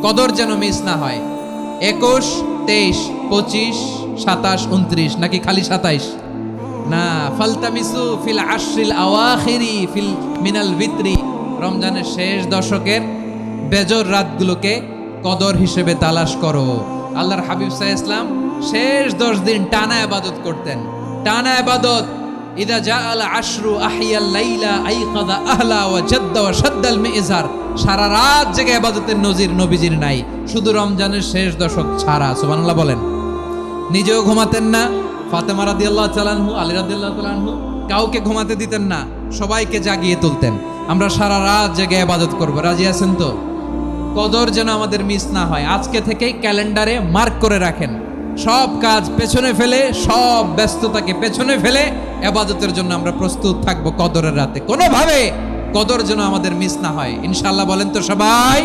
কদর যেন মিস না হয়। 21, 23, 25, 27, 29 নাকি খালি 27? না, ফালতামিসু ফিল আশরিল আওয়াখিরি ফিল মিনাল ভিতরি, রমজানের শেষ দশকের বেজর রাতগুলোকে কদর হিসেবে তালাশ করো। আল্লাহর হাবিব সাল্লাল্লাহু আলাইহি ওয়াসাল্লাম শেষ 10 দিন টানা ইবাদত করতেন, টানা ইবাদত। ইদা জাআল আশরু আহিয়াল লাইলা আইকাদা আহলা ওয়া জাদ্দা ওয়া শাদ্দাল মিজার। সারা রাত জেগে ইবাদতের নজির নবীজির নাই, শুধু রমজানের শেষ দশক ছাড়া। সুবহানাল্লাহ বলেন। নিজেও ঘুমাতেন না, ফাতেমা রাদিয়াল্লাহু তাআলা আনহু, আলী রাদিয়াল্লাহু তাআলা আনহু কাউকে ঘুমাতে দিতেন না, সবাইকে জাগিয়ে তুলতেন। আমরা সারা রাত জেগে ইবাদত করব, রাজি আছেন তো? কদর যেন আমাদের মিস না হয়। আজকে থেকেই ক্যালেন্ডারে মার্ক করে রাখেন, সব কাজ পেছনে ফেলে, সব ব্যস্ততাকে পেছনে ফেলে ইবাদতের জন্য আমরা প্রস্তুত থাকবো কদরের রাতে। কোনোভাবে কদর যেন আমাদের মিস না হয়, ইনশাআল্লাহ। বলেন তো সবাই।